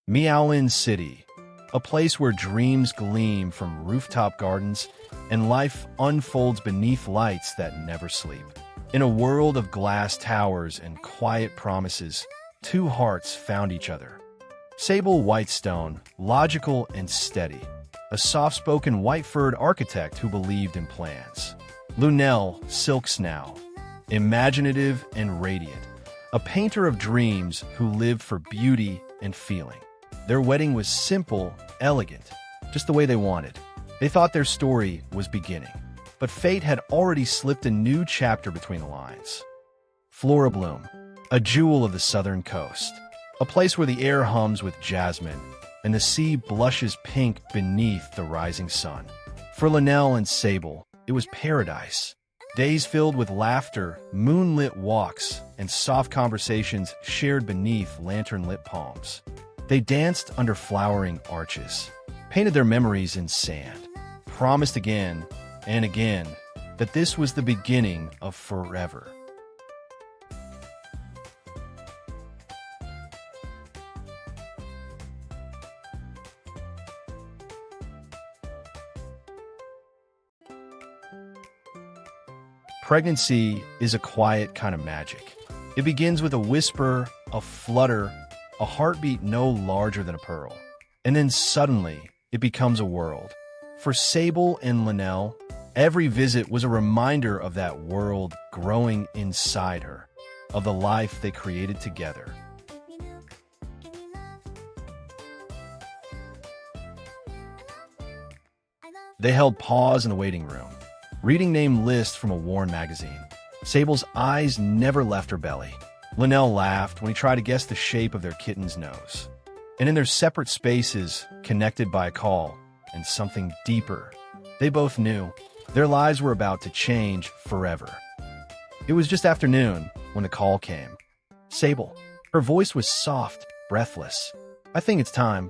Meowlin City, a place where dreams gleam from rooftop gardens and life unfolds beneath lights that never sleep. In a world of glass towers and quiet promises, two hearts found each other. Sable Whitestone, logical and steady, a soft-spoken white-furred architect who believed in plans. Lunelle, Silk Snow, imaginative and radiant, a painter of dreams who lived for beauty and feeling. Their wedding was simple, elegant, just the way they wanted. They thought their story was beginning, but fate had already slipped a new chapter between the lines. Florabloom, a jewel of the southern coast, a place where the air hums with jasmine and the sea blushes pink beneath the rising sun. For Lunelle and Sable, it was paradise. Days filled with laughter, moonlit walks, and soft conversations shared beneath lantern-lit palms. They danced under flowering arches, painted their memories in sand, promised again and again that this was the beginning of forever. Pregnancy is a quiet kind of magic. It begins with a whisper, a flutter, a heartbeat no larger than a pearl. And then suddenly, it becomes a world. For Sable and Lunelle, every visit was a reminder of that world growing inside her, of the life they created together. They held pause in the waiting room, reading name lists from a worn magazine. Sable's eyes never left her belly. Lunelle laughed when he tried to guess the shape of their kitten's nose. And in their separate spaces, connected by a call and something deeper, they both knew their lives were about to change forever. It was just afternoon when the call came. Sable. Her voice was soft, breathless. "I think it's time."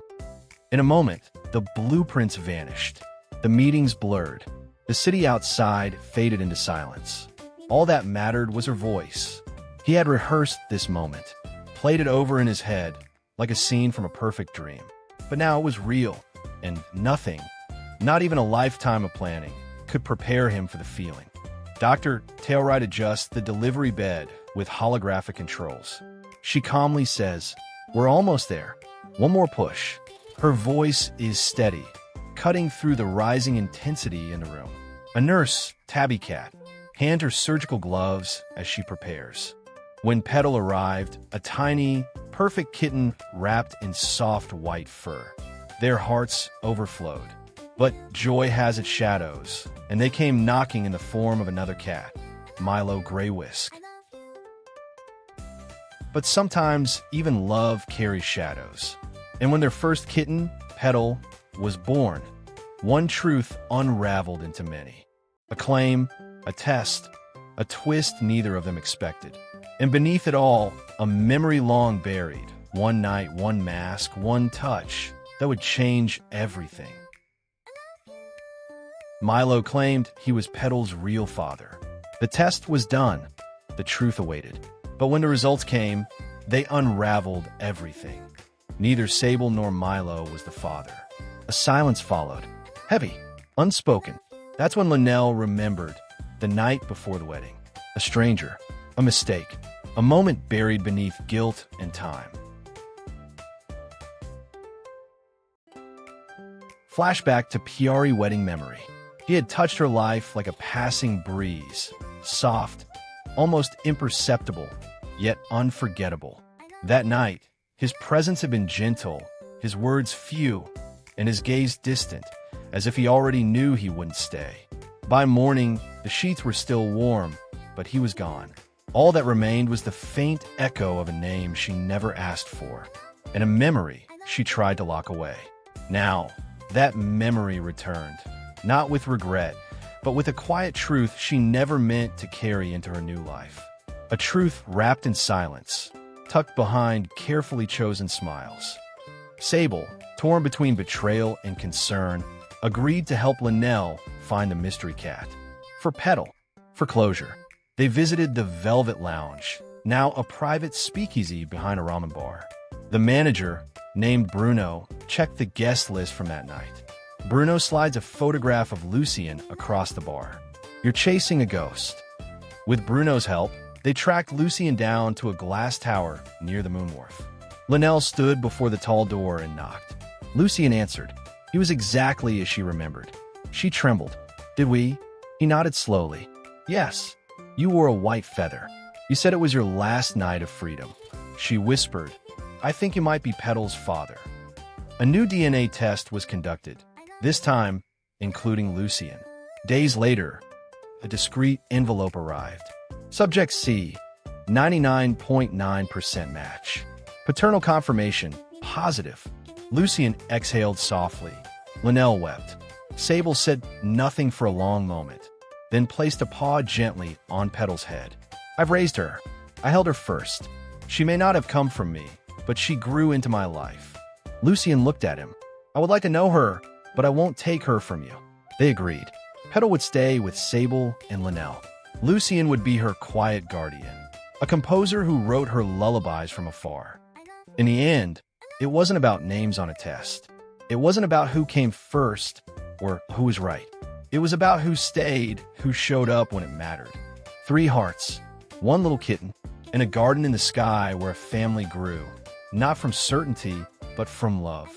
In a moment, the blueprints vanished. The meetings blurred. The city outside faded into silence. All that mattered was her voice. He had rehearsed this moment, played it over in his head, like a scene from a perfect dream. But now it was real, and nothing, not even a lifetime of planning, could prepare him for the feeling. Dr. Tailright adjusts the delivery bed with holographic controls. She calmly says, "We're almost there. One more push." Her voice is steady, cutting through the rising intensity in the room. A nurse, Tabby Cat, hands her surgical gloves as she prepares. When Petal arrived, a tiny, perfect kitten wrapped in soft white fur. Their hearts overflowed. But joy has its shadows, and they came knocking in the form of another cat, Milo Grey Whisk. But sometimes even love carries shadows. And when their first kitten, Petal, was born, one truth unraveled into many. A claim, a test, a twist neither of them expected. And beneath it all, a memory long buried, one night, one mask, one touch that would change everything. Milo claimed he was Petal's real father. The test was done. The truth awaited. But when the results came, they unraveled everything. Neither Sable nor Milo was the father. A silence followed, heavy, unspoken. That's when Lunelle remembered the night before the wedding. A stranger, a mistake, a moment buried beneath guilt and time. Flashback to Piari wedding memory. He had touched her life like a passing breeze, soft, almost imperceptible, yet unforgettable. That night, his presence had been gentle, his words few, and his gaze distant, as if he already knew he wouldn't stay. By morning, the sheets were still warm, but he was gone. All that remained was the faint echo of a name she never asked for, and a memory she tried to lock away. Now, that memory returned, not with regret, but with a quiet truth she never meant to carry into her new life. A truth wrapped in silence, tucked behind carefully chosen smiles. Sable, torn between betrayal and concern, agreed to help Lunelle find the mystery cat. For Petal, for closure, they visited the Velvet Lounge, now a private speakeasy behind a ramen bar. The manager, named Bruno, checked the guest list from that night. Bruno slides a photograph of Lucien across the bar. You're chasing a ghost. With Bruno's help, they tracked Lucien down to a glass tower near the moon wharf. Lunelle stood before the tall door and knocked. Lucien answered. He was exactly as she remembered. She trembled. Did we? He nodded slowly. Yes. You wore a white feather. You said it was your last night of freedom. She whispered. I think you might be Petal's father. A new DNA test was conducted, this time including Lucien. Days later, a discreet envelope arrived. Subject C, 99.9% match. Paternal confirmation, positive. Lucien exhaled softly. Lunelle wept. Sable said nothing for a long moment, then placed a paw gently on Petal's head. I've raised her. I held her first. She may not have come from me, but she grew into my life. Lucien looked at him. I would like to know her, but I won't take her from you. They agreed. Petal would stay with Sable and Lunelle. Lucien would be her quiet guardian, a composer who wrote her lullabies from afar. In the end, it wasn't about names on a test. It wasn't about who came first or who was right. It was about who stayed, who showed up when it mattered. 3 hearts, 1 little kitten, and a garden in the sky where a family grew, not from certainty, but from love.